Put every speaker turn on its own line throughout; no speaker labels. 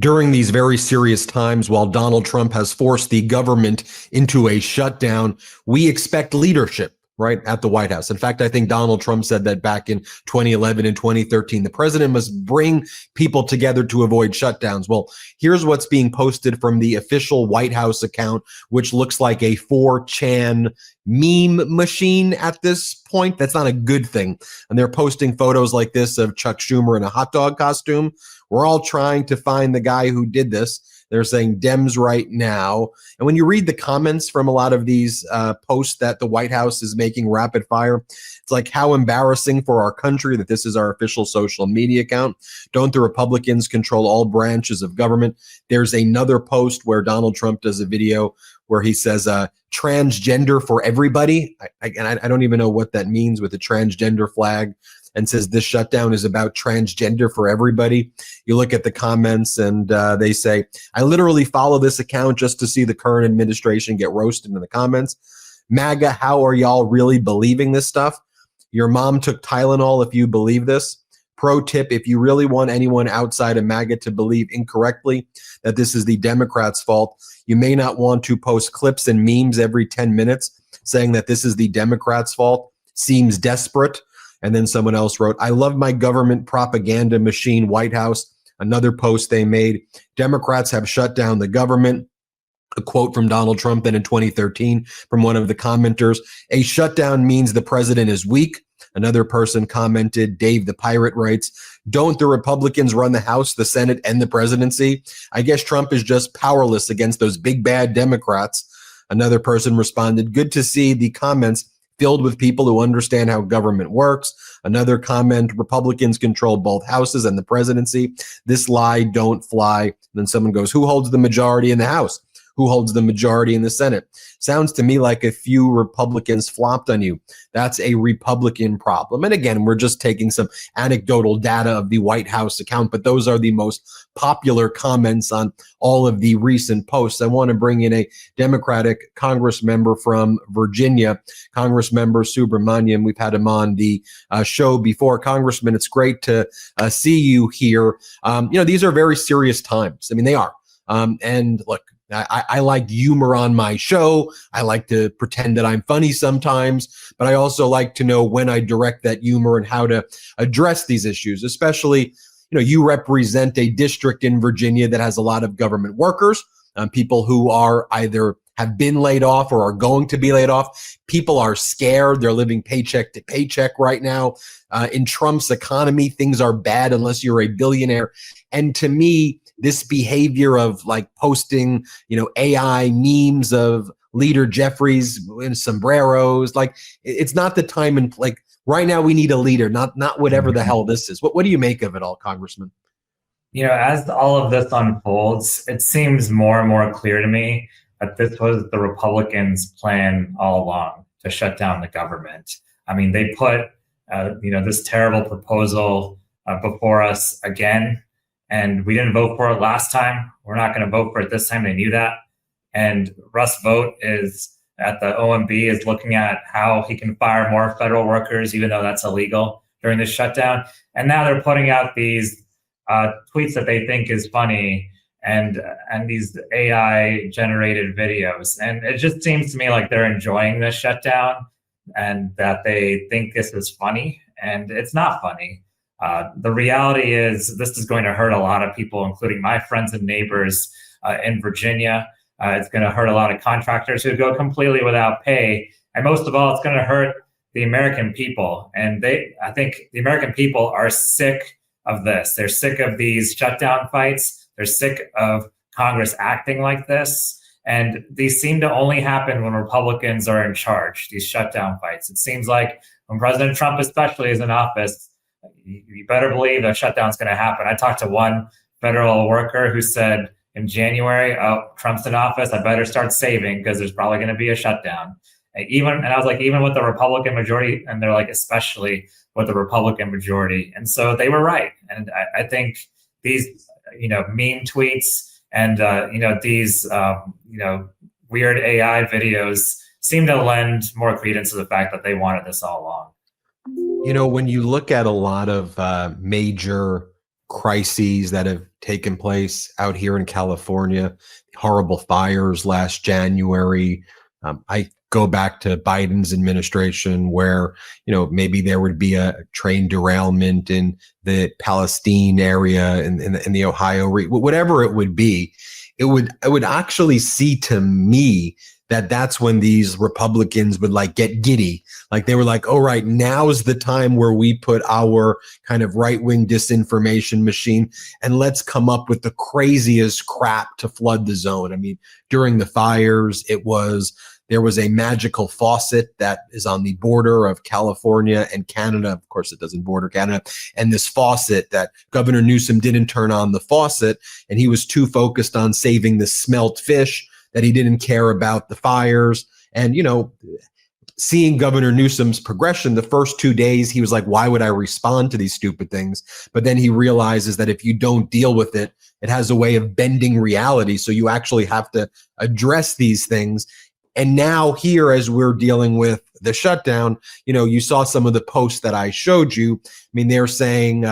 During these very serious times, while Donald Trump has forced the government into a shutdown, we expect leadership, right, at the White House. In fact, I think Donald Trump said that back in 2011 and 2013. The president must bring people together to avoid shutdowns. Well, here's what's being posted from the official White House account, which looks like a 4chan meme machine at this point. That's not a good thing. And they're posting photos like this of Chuck Schumer in a hot dog costume. We're all trying to find the guy who did this. They're saying Dems right now. And when you read the comments from a lot of these posts that the White House is making rapid fire, it's like, how embarrassing for our country that this is our official social media account. Don't the Republicans control all branches of government? There's another post where Donald Trump does a video where he says transgender for everybody. I don't even know what that means with the transgender flag, and says this shutdown is about transgender for everybody. You look at the comments and they say, I literally follow this account just to see the current administration get roasted in the comments. MAGA, how are y'all really believing this stuff? Your mom took Tylenol if you believe this. Pro tip, if you really want anyone outside of MAGA to believe incorrectly that this is the Democrats' fault, you may not want to post clips and memes every 10 minutes saying that this is the Democrats' fault. Seems desperate. And then someone else wrote, I love my government propaganda machine, White House. Another post they made, Democrats have shut down the government. A quote from Donald Trump then in 2013 from one of the commenters, a shutdown means the president is weak. Another person commented, Dave the Pirate writes, don't the Republicans run the House, the Senate, and the presidency? I guess Trump is just powerless against those big bad Democrats. Another person responded, good to see the comments filled with people who understand how government works. Another comment, Republicans control both houses and the presidency. This lie don't fly. And then someone goes, who holds the majority in the House? Who holds the majority in the Senate? Sounds to me like a few Republicans flopped on you. That's a Republican problem. And again, we're just taking some anecdotal data of the White House account, but those are the most popular comments on all of the recent posts. I want to bring in a Democratic Congress member from Virginia, Congressmember Subramanian. We've had him on the show before. Congressman, it's great to see you here. These are very serious times. I mean, they are. And look, I like humor on my show. I like to pretend that I'm funny sometimes, but I also like to know when I direct that humor and how to address these issues, especially, you represent a district in Virginia that has a lot of government workers, people who are either have been laid off or are going to be laid off. People are scared. They're living paycheck to paycheck right now. In Trump's economy, things are bad unless you're a billionaire. And to me, this behavior of like posting, AI memes of Leader Jeffries in sombreros, like it's not the time and like right now we need a leader, not whatever the hell this is. What do you make of it all, Congressman?
As all of this unfolds, it seems more and more clear to me that this was the Republicans' plan all along to shut down the government. I mean, they put, this terrible proposal before us again. And we didn't vote for it last time. We're not going to vote for it this time. They knew that. And Russ Vought is at the OMB is looking at how he can fire more federal workers, even though that's illegal during this shutdown. And now they're putting out these tweets that they think is funny and these AI generated videos. And it just seems to me like they're enjoying this shutdown and that they think this is funny. And it's not funny. The reality is this is going to hurt a lot of people, including my friends and neighbors in Virginia. It's going to hurt a lot of contractors who go completely without pay. And most of all, it's going to hurt the American people. And I think the American people are sick of this. They're sick of these shutdown fights. They're sick of Congress acting like this. And these seem to only happen when Republicans are in charge, these shutdown fights. It seems like when President Trump especially is in office, you better believe a shutdown's going to happen. I talked to one federal worker who said in January, oh, Trump's in office, I better start saving because there's probably going to be a shutdown. And I was like, even with the Republican majority, and they're like, especially with the Republican majority. And so they were right. And I think these, meme tweets and, these, weird AI videos seem to lend more credence to the fact that they wanted this all along.
When you look at a lot of major crises that have taken place out here in California, horrible fires last January. I go back to Biden's administration where, maybe there would be a train derailment in the Palestine area in the Ohio, whatever it would be. It would actually see to me that that's when these Republicans would like get giddy. Like they were like, oh, right, now's the time where we put our kind of right-wing disinformation machine and let's come up with the craziest crap to flood the zone. I mean, during the fires, there was a magical faucet that is on the border of California and Canada. Of course, it doesn't border Canada. And this faucet that Governor Newsom didn't turn on the faucet, and he was too focused on saving the smelt fish that he didn't care about the fires. And, seeing Governor Newsom's progression, the first 2 days, he was like, why would I respond to these stupid things? But then he realizes that if you don't deal with it, it has a way of bending reality. So you actually have to address these things. And now here, as we're dealing with the shutdown, you saw some of the posts that I showed you. I mean, they're saying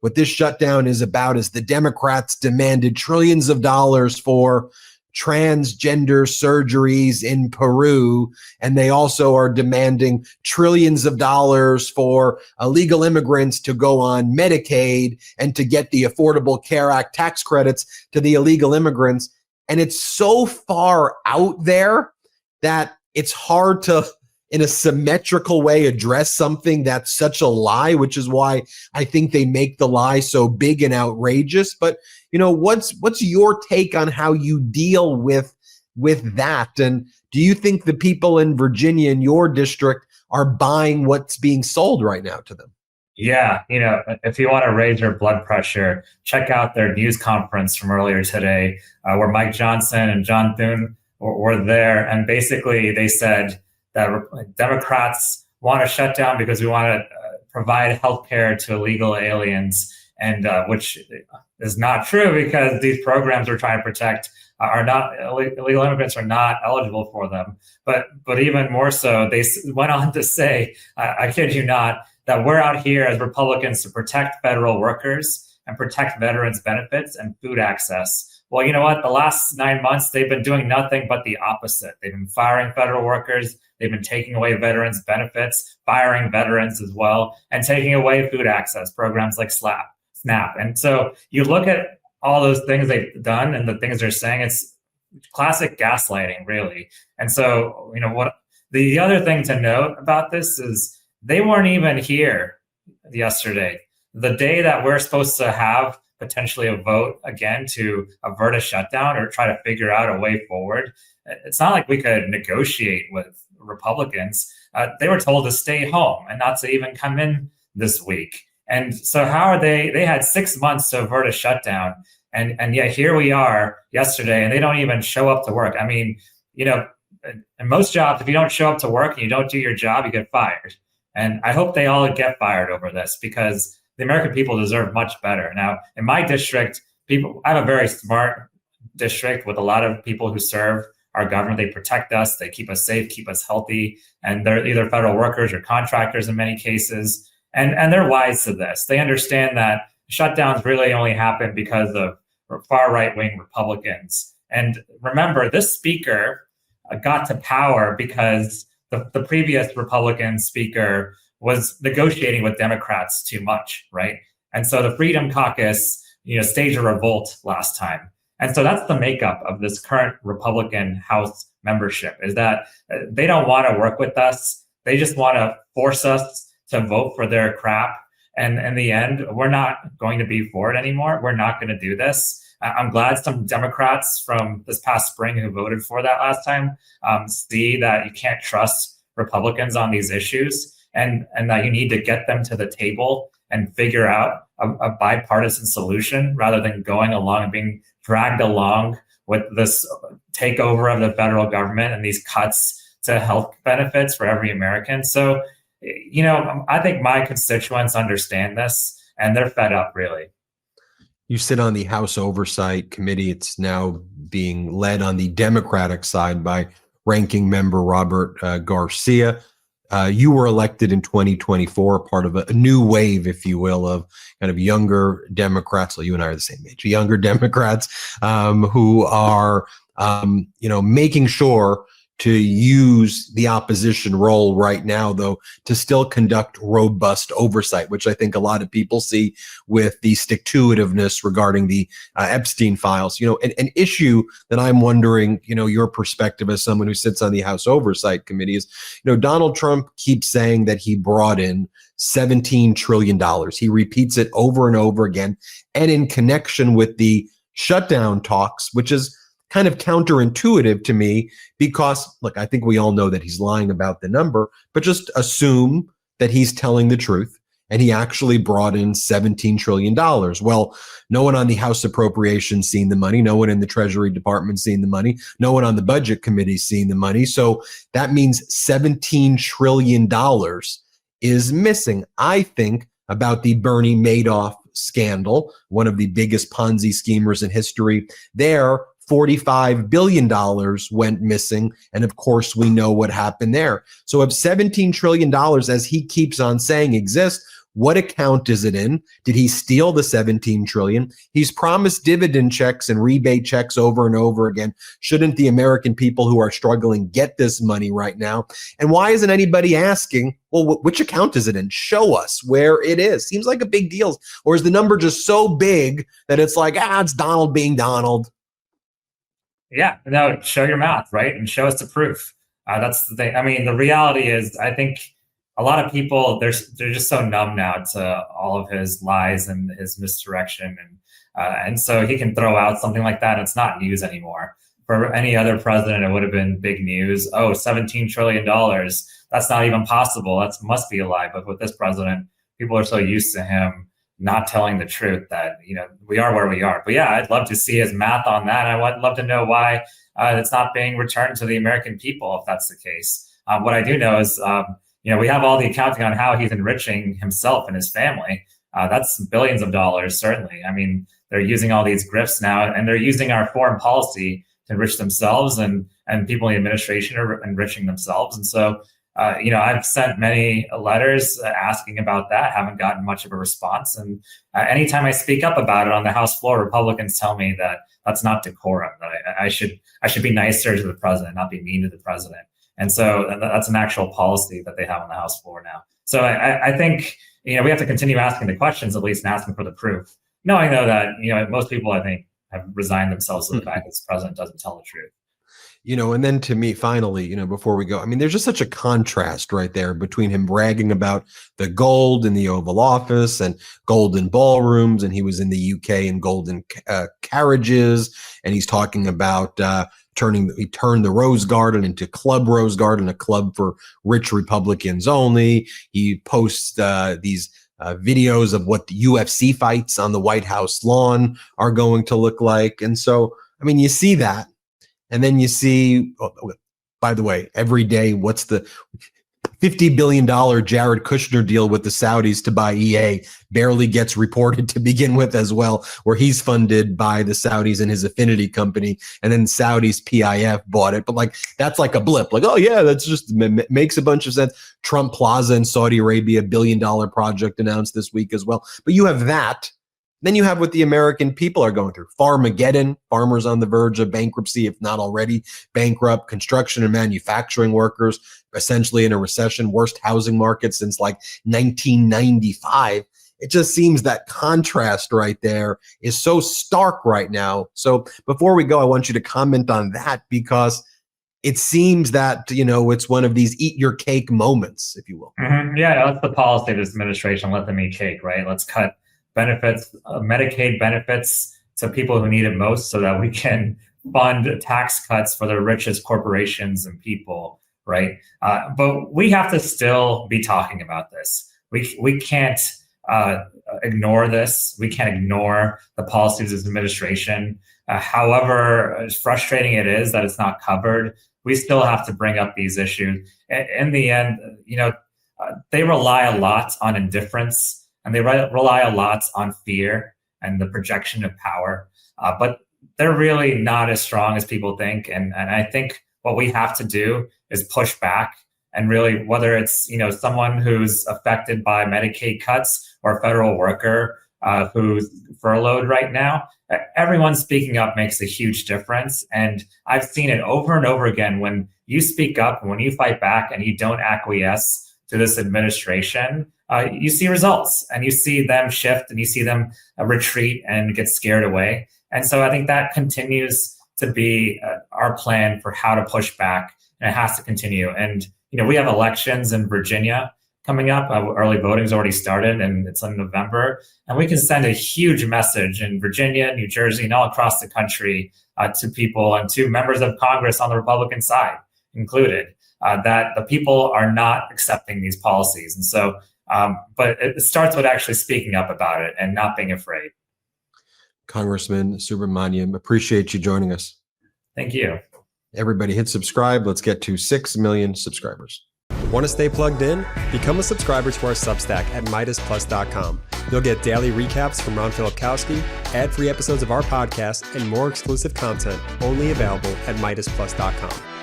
what this shutdown is about is the Democrats demanded trillions of dollars for transgender surgeries in Peru, and they also are demanding trillions of dollars for illegal immigrants to go on Medicaid and to get the Affordable Care Act tax credits to the illegal immigrants. And it's so far out there that it's hard to, in a symmetrical way, address something that's such a lie, which is why I think they make the lie so big and outrageous. But what's your take on how you deal with that? And do you think the people in Virginia, in your district, are buying what's being sold right now to them?
Yeah, if you want to raise your blood pressure, check out their news conference from earlier today, where Mike Johnson and John Thune were there. And basically they said that Democrats want to shut down because we want to provide health care to illegal aliens, and which is not true, because these programs we're trying to protect are not, illegal immigrants are not eligible for them. But even more so, they went on to say, I kid you not, that we're out here as Republicans to protect federal workers and protect veterans' benefits and food access. Well, you know what? The last 9 months, they've been doing nothing but the opposite. They've been firing federal workers. They've been taking away veterans' benefits, firing veterans as well, and taking away food access programs like SNAP. And so you look at all those things they've done and the things they're saying, it's classic gaslighting, really. And so, what the other thing to note about this is they weren't even here yesterday. The day that we're supposed to have potentially a vote again to avert a shutdown or try to figure out a way forward, it's not like we could negotiate with Republicans. They were told to stay home and not to even come in this week. And so how are they had 6 months to avert a shutdown. And yet here we are yesterday, and they don't even show up to work. I mean, in most jobs, if you don't show up to work and you don't do your job, you get fired. And I hope they all get fired over this, because the American people deserve much better. Now, in my district, I have a very smart district with a lot of people who serve our government. They protect us, they keep us safe, keep us healthy, and they're either federal workers or contractors in many cases. And they're wise to this. They understand that shutdowns really only happen because of far right-wing Republicans. And remember, this speaker got to power because the previous Republican speaker was negotiating with Democrats too much, right? And so the Freedom Caucus, staged a revolt last time. And so that's the makeup of this current Republican House membership, is that they don't want to work with us. They just want to force us to vote for their crap. And in the end, we're not going to be for it anymore. We're not going to do this. I'm glad some Democrats from this past spring who voted for that last time see that you can't trust Republicans on these issues, and that you need to get them to the table and figure out a bipartisan solution rather than going along and being dragged along with this takeover of the federal government and these cuts to health benefits for every American. So, I think my constituents understand this, and they're fed up, really.
You sit on the House Oversight Committee. It's now being led on the Democratic side by Ranking Member Robert Garcia. You were elected in 2024, part of a new wave, if you will, of kind of younger Democrats. Well, you and I are the same age, younger Democrats who are, making sure to use the opposition role right now, though, to still conduct robust oversight, which I think a lot of people see with the stick-to-itiveness regarding the Epstein files. An issue that I'm wondering, your perspective as someone who sits on the House Oversight Committee is, Donald Trump keeps saying that he brought in $17 trillion. He repeats it over and over again. And in connection with the shutdown talks, which is kind of counterintuitive to me because, look, I think we all know that he's lying about the number, but just assume that he's telling the truth and he actually brought in $17 trillion. Well, no one on the House Appropriations seen the money. No one in the Treasury Department seen the money. No one on the Budget Committee seen the money. So that means $17 trillion is missing. I think about the Bernie Madoff scandal, one of the biggest Ponzi schemers in history. There, $45 billion went missing. And of course, we know what happened there. So if $17 trillion, as he keeps on saying, exists, what account is it in? Did he steal the $17 trillion? He's promised dividend checks and rebate checks over and over again. Shouldn't the American people who are struggling get this money right now? And why isn't anybody asking, well, which account is it in? Show us where it is. Seems like a big deal. Or is the number just so big that it's like, it's Donald being Donald?
Yeah, no, show your math, right? And show us the proof. That's the thing. I mean, the reality is, I think a lot of people, they're just so numb now to all of his lies and his misdirection. And so he can throw out something like that. And it's not news anymore. For any other president, it would have been big news. Oh, $17 trillion. That's not even possible. That must be a lie. But with this president, people are so used to him not telling the truth that, we are where we are. But yeah, I'd love to see his math on that. I would love to know why it's not being returned to the American people, if that's the case. What I do know is, we have all the accounting on how he's enriching himself and his family. That's billions of dollars, certainly. I mean, they're using all these grifts now, and they're using our foreign policy to enrich themselves, and people in the administration are enriching themselves. And so, I've sent many letters asking about that, haven't gotten much of a response. And anytime I speak up about it on the House floor, Republicans tell me that that's not decorum, that I should be nicer to the president, not be mean to the president. And so that's an actual policy that they have on the House floor now. So I think, we have to continue asking the questions, at least, and asking for the proof, knowing though that, most people, I think, have resigned themselves to the fact that this president doesn't tell the truth.
And then to me, finally, before we go, I mean, there's just such a contrast right there between him bragging about the gold in the Oval Office and golden ballrooms, and he was in the UK in golden carriages, and he's talking about he turned the Rose Garden into Club Rose Garden, a club for rich Republicans only. He posts these videos of what the UFC fights on the White House lawn are going to look like. And so, I mean, you see that. And then you see, by the way, every day, what's the $50 billion Jared Kushner deal with the Saudis to buy EA barely gets reported to begin with as well, where he's funded by the Saudis and his affinity company, and then Saudis PIF bought it. But that's like a blip. Oh yeah, that's just makes a bunch of sense. Trump Plaza in Saudi Arabia, $1 billion project announced this week as well. But you have that. Then you have what the American people are going through. Farmageddon, farmers on the verge of bankruptcy, if not already bankrupt, construction and manufacturing workers essentially in a recession, worst housing market since 1995. It just seems that contrast right there is so stark right now. So before we go, I want you to comment on that, because it seems that, it's one of these eat your cake moments, if you will.
Mm-hmm. Yeah, that's the policy of this administration. Let them eat cake, right? Let's cut benefits, Medicaid benefits to people who need it most, so that we can fund tax cuts for the richest corporations and people, right? But we have to still be talking about this. We can't ignore this. We can't ignore the policies of this administration. However frustrating it is that it's not covered, we still have to bring up these issues. In the end, they rely a lot on indifference, and they rely a lot on fear and the projection of power. But they're really not as strong as people think. And I think what we have to do is push back And really, whether it's, someone who's affected by Medicaid cuts or a federal worker who's furloughed right now, everyone speaking up makes a huge difference. And I've seen it over and over again. When you speak up and when you fight back and you don't acquiesce to this administration, you see results and you see them shift and you see them retreat and get scared away. And so I think that continues to be our plan for how to push back, and it has to continue. And, we have elections in Virginia coming up. Early voting's already started and it's in November. And we can send a huge message in Virginia, New Jersey, and all across the country to people and to members of Congress on the Republican side included, that the people are not accepting these policies. And so, but it starts with actually speaking up about it and not being afraid.
Congressman Subramaniam, appreciate you joining us.
Thank you.
Everybody hit subscribe. Let's get to 6 million subscribers.
Want to stay plugged in? Become a subscriber to our Substack at MeidasPlus.com. You'll get daily recaps from Ron Filipkowski, ad-free episodes of our podcast, and more exclusive content only available at MeidasPlus.com.